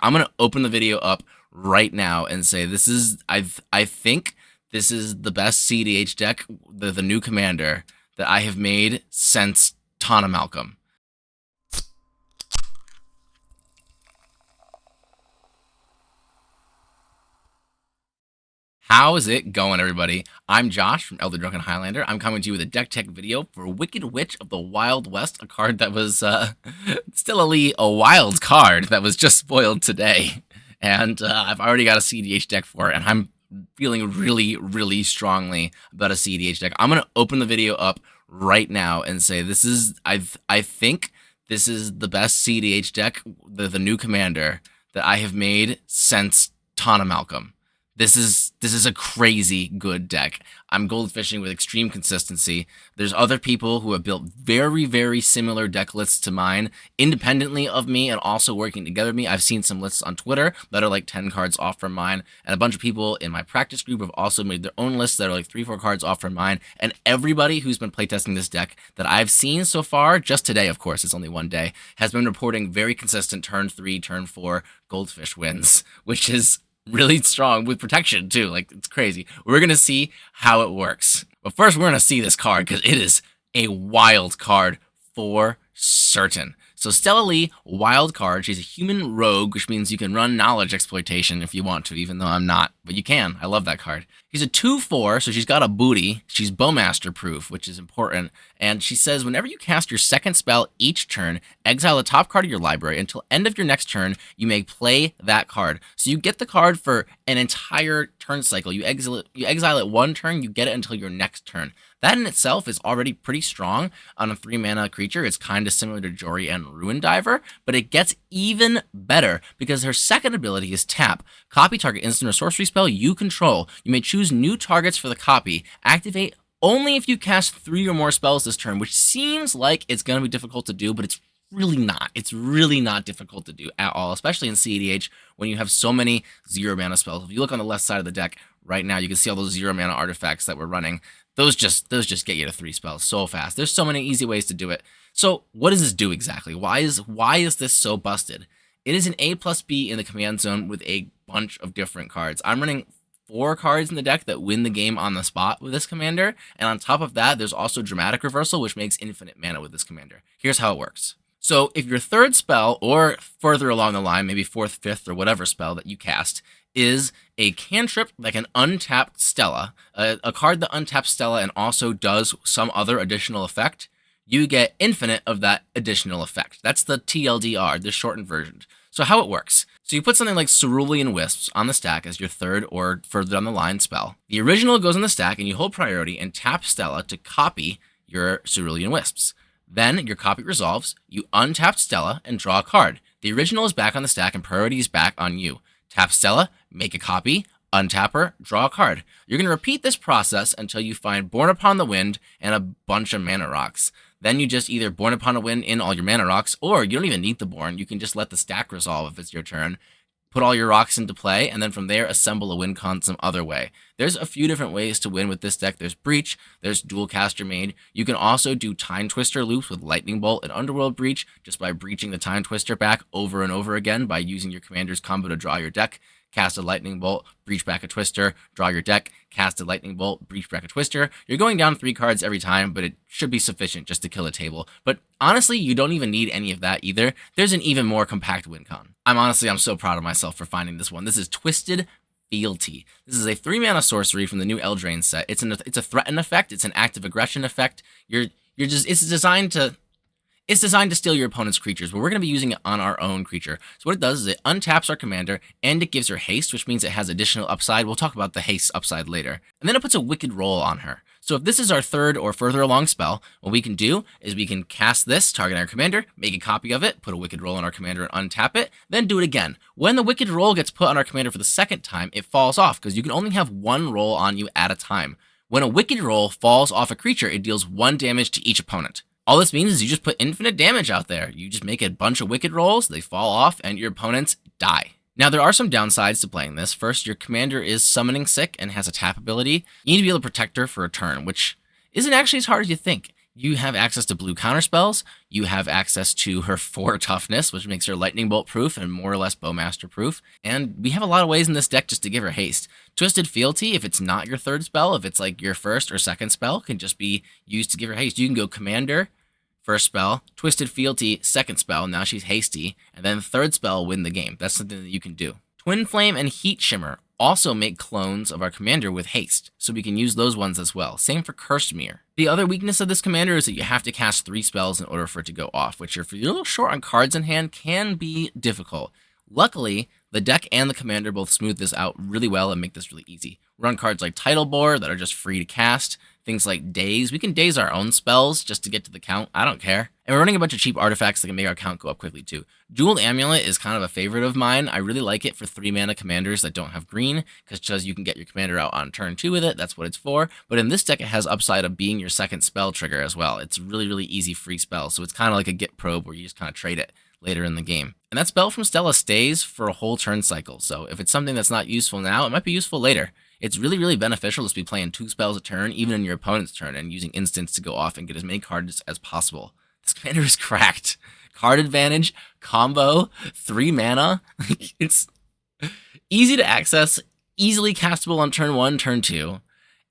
I'm gonna open the video up right now and say I think this is the best cEDH deck, the new commander that I have made since Tana Malcolm. How is it going, everybody? I'm Josh from Elder Drunken Highlander. I'm coming to you with a deck tech video for Wicked Witch of the Wild West, a card that was Stella Lee, a wild card that was just spoiled today. And I've already got a cEDH deck for it, and I'm feeling really, really strongly about a cEDH deck. I'm going to open the video up right now and say I think this is the best cEDH deck, the new commander that I have made since Tana Malcolm. This is a crazy good deck. I'm goldfishing with extreme consistency. There's other people who have built very, very similar deck lists to mine, independently of me and also working together with me. I've seen some lists on Twitter that are like 10 cards off from mine, and a bunch of people in my practice group have also made their own lists that are like 3-4 cards off from mine. And everybody who's been playtesting this deck that I've seen so far, just today, of course, it's only one day, has been reporting very consistent turn 3, turn 4 Goldfish wins, which is really strong with protection too. Like, it's crazy. We're gonna see how it works, but first we're gonna see this card because it is a wild card for certain. So Stella Lee, wild card. She's a human rogue, which means you can run knowledge exploitation if you want to, even though I'm not, but you can. I love that card. She's a 2/4, so she's got a booty. She's Bowmaster proof, which is important. And she says, whenever you cast your second spell each turn, exile the top card of your library. Until end of your next turn, you may play that card. So you get the card for an entire turn cycle. You exile it one turn, you get it until your next turn. That in itself is already pretty strong on a 3-mana creature. It's kind of similar to Jory and Ruin Diver, but it gets even better because her second ability is tap. Copy target instant or sorcery spell you control. You may choose new targets for the copy. Activate only if you cast 3 or more spells this turn, which seems like it's going to be difficult to do, but it's really not. It's really not difficult to do at all, especially in cEDH when you have so many 0-mana spells. If you look on the left side of the deck right now, you can see all those 0-mana artifacts that we're running. Those just get you to 3 spells so fast. There's so many easy ways to do it. So what does this do exactly? Why is this so busted? It is an A+B in the command zone with a bunch of different cards. I'm running 4 cards in the deck that win the game on the spot with this commander, and on top of that, there's also Dramatic Reversal, which makes infinite mana with this commander. Here's how it works. So if your third spell, or further along the line, maybe 4th, 5th, or whatever spell that you cast, is a cantrip that can untap Stella, a card that untaps Stella and also does some other additional effect, you get infinite of that additional effect. That's the TLDR, the shortened version. So how it works. So you put something like Cerulean Wisps on the stack as your third or further down the line spell. The original goes on the stack and you hold priority and tap Stella to copy your Cerulean Wisps. Then your copy resolves, you untap Stella and draw a card. The original is back on the stack and priority is back on you. Tap Stella, make a copy, untap her, draw a card. You're going to repeat this process until you find Born Upon the Wind and a bunch of mana rocks. Then you just either Born Upon a Wind in all your mana rocks, or you don't even need the Born. You can just let the stack resolve if it's your turn. Put all your rocks into play, and then from there, assemble a win con some other way. There's a few different ways to win with this deck. There's Breach, there's Dual Caster Made. You can also do Time Twister loops with Lightning Bolt and Underworld Breach, just by breaching the Time Twister back over and over again by using your commander's combo to draw your deck. Cast a Lightning Bolt, breach back a Twister, draw your deck, cast a Lightning Bolt, breach back a Twister. You're going down 3 cards every time, but it should be sufficient just to kill a table. But honestly, you don't even need any of that either. There's an even more compact win con. I'm so proud of myself for finding this one. This is Twisted Fealty. This is a 3-mana sorcery from the new Eldraine set. It's a threaten effect. It's an active aggression effect. It's designed to steal your opponent's creatures, but we're going to be using it on our own creature. So what it does is it untaps our commander, and it gives her haste, which means it has additional upside. We'll talk about the haste upside later. And then it puts a wicked roll on her. So if this is our third or further along spell, what we can do is we can cast this, target our commander, make a copy of it, put a wicked roll on our commander and untap it, then do it again. When the wicked roll gets put on our commander for the second time, it falls off, because you can only have 1 roll on you at a time. When a wicked roll falls off a creature, it deals 1 damage to each opponent. All this means is you just put infinite damage out there. You just make a bunch of wicked rolls, they fall off, and your opponents die. Now, there are some downsides to playing this. First, your commander is summoning sick and has a tap ability. You need to be able to protect her for a turn, which isn't actually as hard as you think. You have access to blue counterspells. You have access to her 4 toughness, which makes her lightning bolt proof and more or less bowmaster proof. And we have a lot of ways in this deck just to give her haste. Twisted Fealty, if it's not your 3rd spell, if it's like your 1st or 2nd spell, can just be used to give her haste. You can go Commander, 1st spell, Twisted Fealty, 2nd spell, now she's hasty, and then 3rd spell, win the game. That's something that you can do. Twin Flame and Heat Shimmer also make clones of our commander with haste, so we can use those ones as well. Same for Cursed Mirror. The other weakness of this commander is that you have to cast 3 spells in order for it to go off, which if you're a little short on cards in hand, can be difficult. Luckily, the deck and the commander both smooth this out really well and make this really easy. Run cards like Tidal Bore that are just free to cast, things like Daze. We can daze our own spells just to get to the count. I don't care. And we're running a bunch of cheap artifacts that can make our count go up quickly too. Jeweled Amulet is kind of a favorite of mine. I really like it for 3 mana commanders that don't have green, because you can get your commander out on turn 2 with it. That's what it's for. But in this deck, it has upside of being your 2nd spell trigger as well. It's really, really easy free spell. So it's kind of like a Get Probe where you just kind of trade it later in the game. And that spell from Stella stays for a whole turn cycle. So if it's something that's not useful now, it might be useful later. It's really, really beneficial to be playing 2 spells a turn, even in your opponent's turn, and using instants to go off and get as many cards as possible. This commander is cracked. Card advantage, combo, 3 mana. It's easy to access, easily castable on turn 1, turn 2.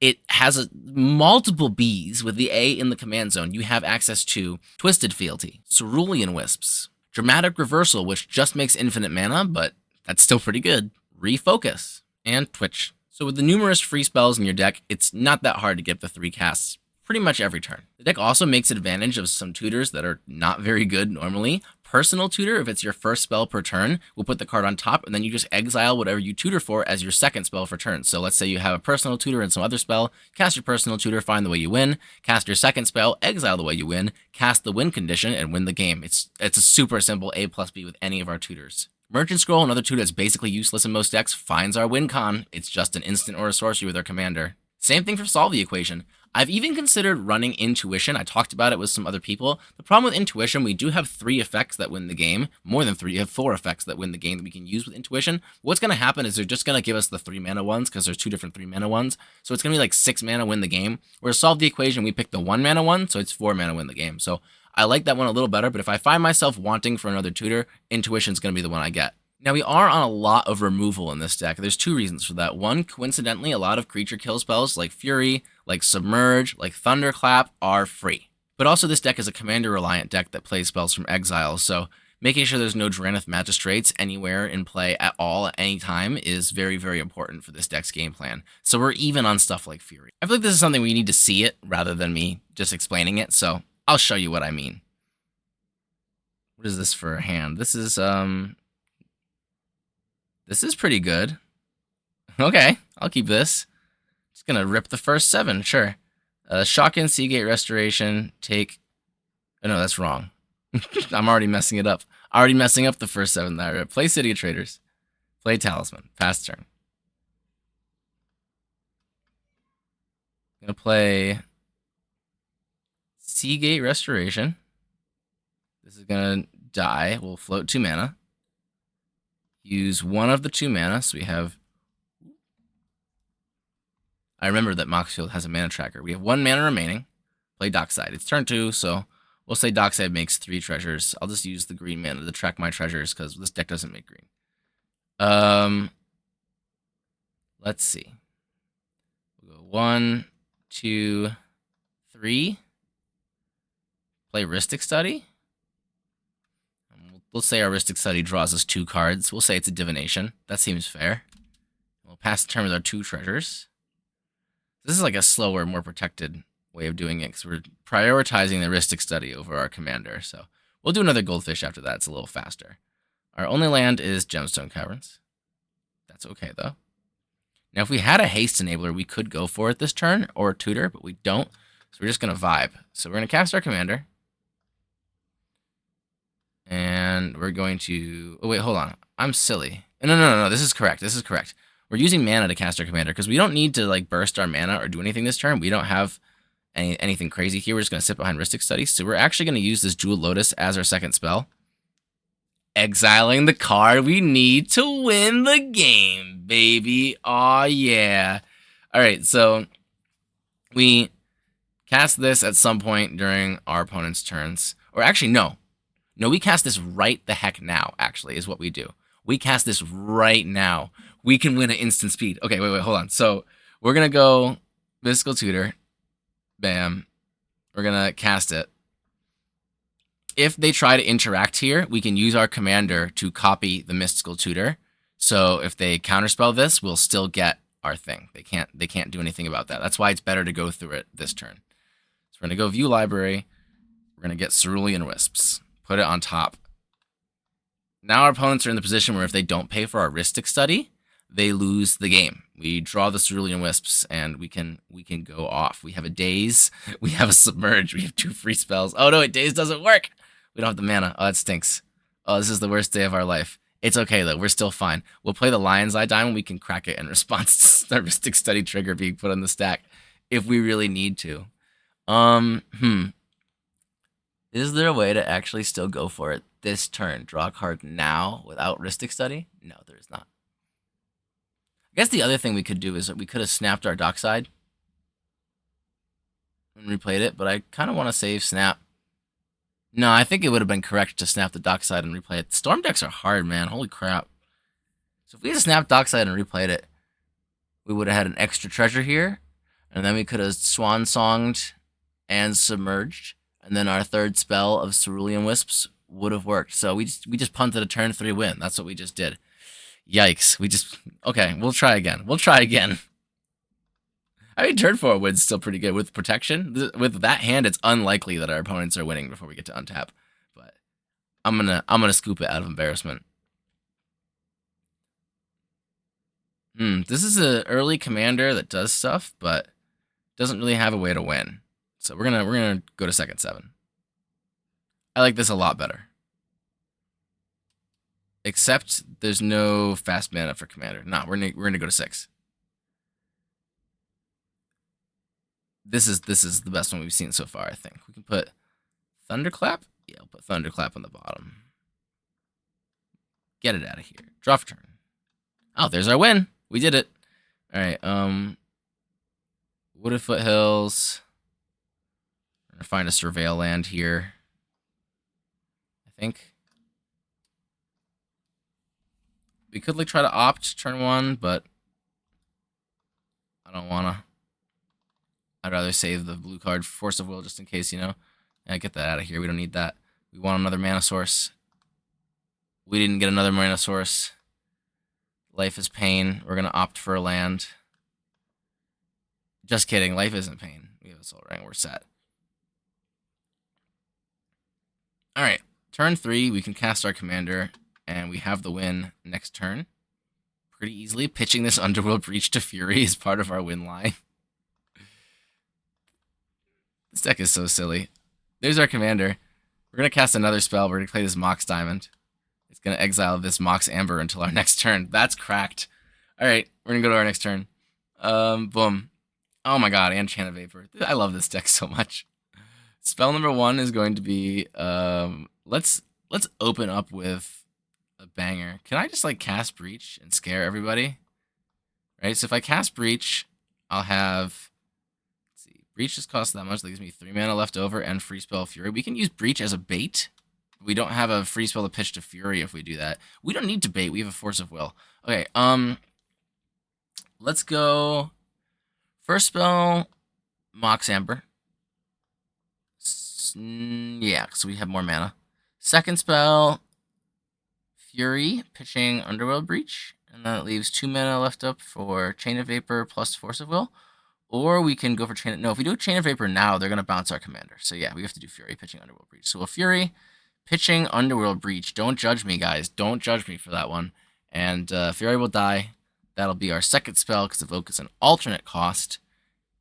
It has multiple Bs with the A in the command zone. You have access to Twisted Fealty, Cerulean Wisps, Dramatic Reversal, which just makes infinite mana, but that's still pretty good, Refocus, and Twitch. So with the numerous free spells in your deck, it's not that hard to get the 3 casts pretty much every turn. The deck also makes advantage of some tutors that are not very good normally. Personal Tutor, if it's your 1st spell per turn, will put the card on top, and then you just exile whatever you tutor for as your 2nd spell for turn. So let's say you have a Personal Tutor and some other spell, cast your Personal Tutor, find the way you win, cast your 2nd spell, exile the way you win, cast the win condition, and win the game. It's a super simple A+B with any of our tutors. Merchant Scroll, another tutor that's basically useless in most decks, finds our win con. It's just an instant or a sorcery with our commander. Same thing for Solve the Equation. I've even considered running Intuition. I talked about it with some other people. The problem with Intuition, we do have 3 effects that win the game. More than 3, you have 4 effects that win the game that we can use with Intuition. What's going to happen is they're just going to give us the 3 mana ones, because there's 2 different 3 mana ones. So it's going to be like 6 mana win the game. Whereas Solve the Equation, we pick the 1 mana one, so it's 4 mana win the game. So I like that one a little better, but if I find myself wanting for another tutor, Intuition's going to be the one I get. Now, we are on a lot of removal in this deck. There's 2 reasons for that. One, coincidentally, a lot of creature kill spells like Fury, like Submerge, like Thunderclap are free. But also, this deck is a commander-reliant deck that plays spells from exile, so making sure there's no Drannith Magistrates anywhere in play at all at any time is very, very important for this deck's game plan. So we're even on stuff like Fury. I feel like this is something we need to see it rather than me just explaining it, so I'll show you what I mean. What is this for a hand? This is pretty good. Okay, I'll keep this. Just gonna rip the first 7, sure. Shockin, Seagate Restoration, take... Oh, no, that's wrong. I'm already messing it up. Already messing up the first 7 that I ripped. Play City of Traders. Play Talisman. Pass turn. Gonna play Seagate Restoration. This is gonna die. We'll float 2 mana. Use 1 of the 2 mana, so we have... I remember that Moxfield has a mana tracker. We have 1 mana remaining. Play Dockside. It's turn 2, so we'll say Dockside makes 3 treasures. I'll just use the green mana to track my treasures, because this deck doesn't make green. Let's see. We'll go 1, 2, 3. Play Rhystic Study. We'll say our Rhystic Study draws us 2 cards. We'll say it's a Divination. That seems fair. We'll pass the turn with our 2 treasures. This is like a slower, more protected way of doing it, because we're prioritizing the Rhystic Study over our commander. So we'll do another Goldfish after that. It's a little faster. Our only land is Gemstone Caverns. That's okay, though. Now, if we had a Haste Enabler, we could go for it this turn, or a Tutor, but we don't. So we're just going to vibe. So we're going to cast our commander. And we're going to... Oh, wait, hold on. I'm silly. No. This is correct. This is correct. We're using mana to cast our commander, because we don't need to like burst our mana or do anything this turn. We don't have anything crazy here. We're just going to sit behind Rhystic Study. So we're actually going to use this Jeweled Lotus as our 2nd spell. Exiling the card we need to win the game, baby. Aw, yeah. All right, so we Cast this at some point during our opponent's turns. Or actually, no. No, we cast this right the heck now, actually, is what we do. We cast this right now. We can win at instant speed. Okay, wait, hold on. So we're going to go Mystical Tutor. Bam. We're going to cast it. If they try to interact here, we can use our commander to copy the Mystical Tutor. So if they counterspell this, we'll still get our thing. They can't do anything about that. That's why it's better to go through it this turn. So we're going to go View Library. We're going to get Cerulean Wisps. Put it on top. Now our opponents are in the position where if they don't pay for our Rhystic Study, they lose the game. We draw the Cerulean Wisps, and we can go off. We have a Daze. We have a Submerge. We have 2 free spells. Oh, no, a Daze doesn't work. We don't have the mana. Oh, that stinks. Oh, this is the worst day of our life. It's okay, though. We're still fine. We'll play the Lion's Eye Diamond. We can crack it in response to the Rhystic Study trigger being put on the stack if we really need to. Is there a way to actually still go for it this turn? Draw a card now without Rhystic Study? No, there is not. I guess the other thing we could do is that we could have snapped our Dockside and replayed it, but I kind of want to save Snap. No, I think it would have been correct to snap the Dockside and replay it. Storm decks are hard, man. Holy crap. So if we had snapped Dockside and replayed it, we would have had an extra treasure here, and then we could have Swan Songed and Submerged, and then our third spell of Cerulean Wisps would have worked. So we just punted a turn 3 win. That's what we just did. Yikes. Okay, we'll try again. I mean, turn 4 win's still pretty good. With protection, with that hand, it's unlikely that our opponents are winning before we get to untap. But I'm gonna scoop it out of embarrassment. This is an early commander that does stuff, but doesn't really have a way to win. So we're gonna go to second 7. I like this a lot better. Except there's no fast mana for commander. Nah, we're gonna go to 6. This is the best one we've seen so far, I think. We can put Thunderclap. Yeah, I'll put Thunderclap on the bottom. Get it out of here. Draw for turn. Oh, there's our win. We did it. All right. Wooded Foothills. I'm gonna find a Surveil land here. I think we could try to opt turn 1, but I don't wanna. I'd rather save the blue card, Force of Will, just in case, Yeah, get that out of here. We don't need that. We want another mana source. We didn't get another mana source. Life is pain. We're going to opt for a land. Just kidding. Life isn't pain. We have a Soul Ring. We're set. All right. Turn 3, we can cast our commander, and we have the win next turn. Pretty easily. Pitching this Underworld Breach to Fury is part of our win line. This deck is so silly. There's our commander. We're going to cast another spell. We're going to play this Mox Diamond. It's going to exile this Mox Amber until our next turn. That's cracked. All right, we're going to go to our next turn. Boom. Oh my god, and Chant of Vapor. I love this deck so much. Spell number 1 is going to be, let's open up with a banger. Can I just cast Breach and scare everybody? Right, so if I cast Breach, I'll have... Breach just costs that much. That gives me 3 mana left over and free spell Fury. We can use Breach as a bait. We don't have a free spell to pitch to Fury if we do that. We don't need to bait. We have a Force of Will. Okay, let's go. First spell, Mox Amber. Yeah, so we have more mana. Second spell, Fury, pitching Underworld Breach. And then it leaves 2 mana left up for Chain of Vapor plus Force of Will. Or we can go for Chain... No, if we do Chain of Vapor now, they're going to bounce our commander. So yeah, we have to do Fury, pitching Underworld Breach. So we'll Fury, pitching Underworld Breach. Don't judge me, guys. Don't judge me for that one. And Fury will die. That'll be our second spell because Evoke is an alternate cost.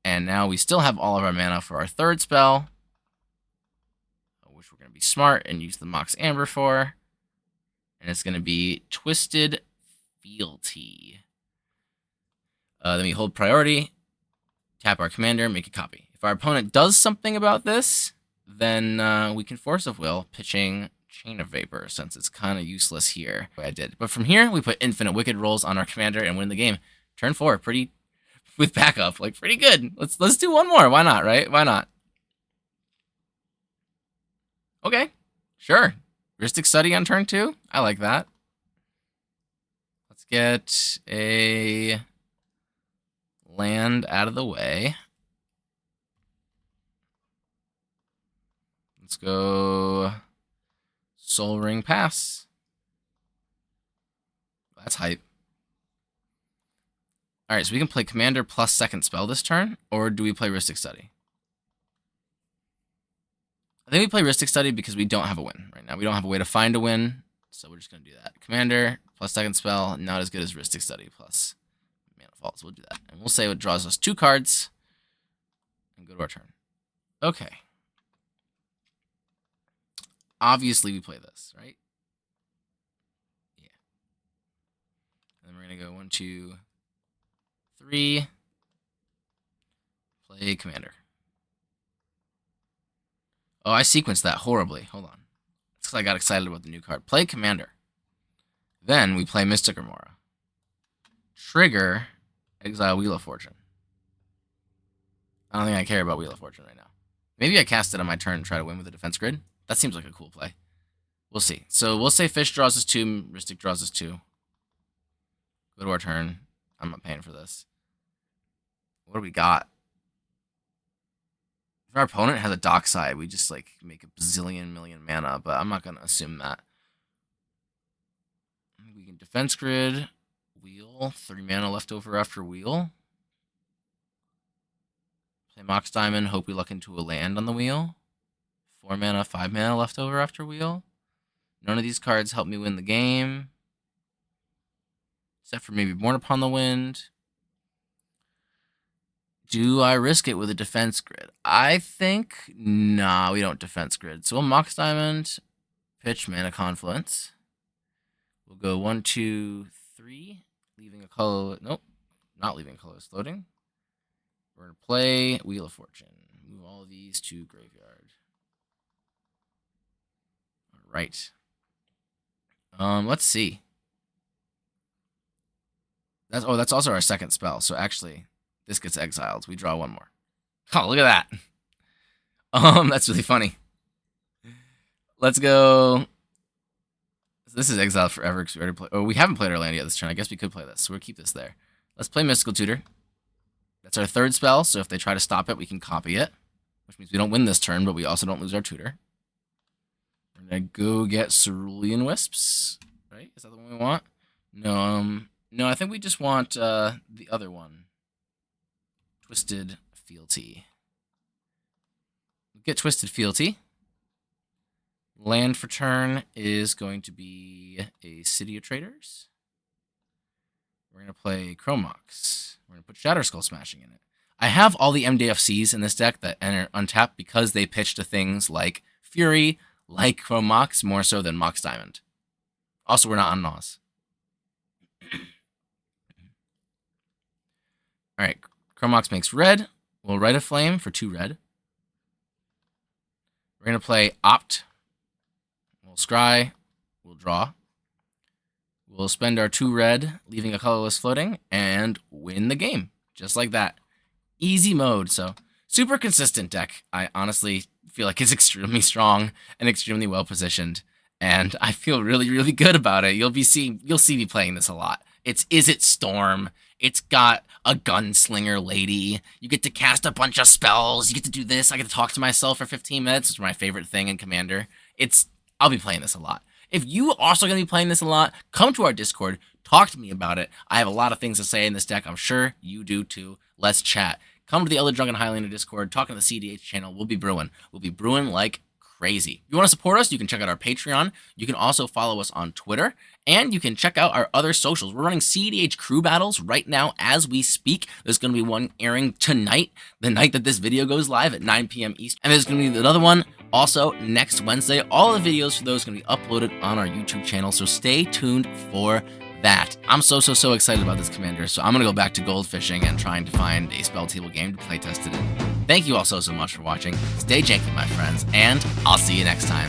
And now we still have all of our mana for our third spell, which we're going to be smart and use the Mox Amber for. And it's going to be Twisted Fealty. Then we hold priority. Tap our commander, make a copy. If our opponent does something about this, then we can Force of Will, pitching Chain of Vapor, since it's kind of useless here. I did. But from here, we put Infinite Wicked rolls on our commander and win the game. Turn 4, with backup, pretty good. Let's do one more. Why not, right? Why not? Okay, sure. Heuristic Study on turn 2. I like that. Let's get a land out of the way. Let's go Soul Ring Pass. That's hype. All right, so we can play Commander plus second spell this turn, or do we play Heuristic Study? I think we play Heuristic Study because we don't have a win right now. We don't have a way to find a win, so we're just going to do that. Commander plus second spell, not as good as Heuristic Study plus Mana Vault, so we'll do that. And we'll say it draws us 2 cards and go to our turn. Okay. Obviously, we play this, right? Yeah. And then we're going to go 1, 2, 3. Play Commander. Oh, I sequenced that horribly. Hold on. It's because I got excited about the new card. Play Commander. Then we play Mystic Remora. Trigger, exile Wheel of Fortune. I don't think I care about Wheel of Fortune right now. Maybe I cast it on my turn and try to win with a defense grid. That seems like a cool play. We'll see. So we'll say Fish draws us 2, Mystic draws us 2. Go to our turn. I'm not paying for this. What do we got? If our opponent has a Dockside, we just like make a bazillion million mana, but I'm not going to assume that. We can defense grid, wheel, 3 mana left over after wheel. Play Mox Diamond, hope we luck into a land on the wheel. 4 mana, 5 mana left over after wheel. None of these cards help me win the game. Except for maybe Born Upon the Wind. Do I risk it with a defense grid? I think, nah, we don't defense grid. So we'll Mox Diamond, pitch Mana Confluence. We'll go 1, 2, 3, leaving a color. Nope, not leaving colorless floating. We're going to play Wheel of Fortune. Move all of these to graveyard. All right. Let's see. That's also our second spell. So actually, this gets exiled. We draw 1 more. Oh, look at that. That's really funny. Let's go. This is exiled forever because we already played. Oh, we haven't played our land yet this turn. I guess we could play this. So we'll keep this there. Let's play Mystical Tutor. That's our 3rd spell. So if they try to stop it, we can copy it, which means we don't win this turn, but we also don't lose our tutor. We're gonna go get Cerulean Wisps. Right? Is that the one we want? No, I think we just want the other one. Twisted Fealty. Get Twisted Fealty. Land for turn is going to be a City of Traders. We're going to play Chromox. We're going to put Shatter Skull Smashing in it. I have all the MDFCs in this deck that enter untapped because they pitch to things like Fury, like Chromox, more so than Mox Diamond. Also, we're not on Nos. All right, Chromox makes red. We'll write a flame for 2 red. We're going to play Opt. We'll scry. We'll draw. We'll spend our 2 red, leaving a colorless floating, and win the game. Just like that. Easy mode. So, super consistent deck. I honestly feel like it's extremely strong and extremely well positioned. And I feel really, really good about it. You'll see me playing this a lot. It's Izzet Storm. It's got a gunslinger lady. You get to cast a bunch of spells. You get to do this. I get to talk to myself for 15 minutes. It's my favorite thing in Commander. I'll be playing this a lot. If you also going to be playing this a lot, come to our Discord. Talk to me about it. I have a lot of things to say in this deck. I'm sure you do too. Let's chat. Come to the Elder Drunken Highlander Discord. Talk on the cEDH channel. We'll be brewing. We'll be brewing like crazy. If you want to support us, you can check out our Patreon. You can also follow us on Twitter, and you can check out our other socials. We're running cEDH crew battles right now as we speak. There's going to be one airing tonight, the night that this video goes live at 9 p.m. Eastern. And there's going to be another one also next Wednesday. All the videos for those are going to be uploaded on our YouTube channel, so stay tuned for that. I'm so excited about this Commander, so I'm going to go back to goldfishing and trying to find a spell table game to play test it in. Thank you all so much for watching. Stay janky, my friends, and I'll see you next time.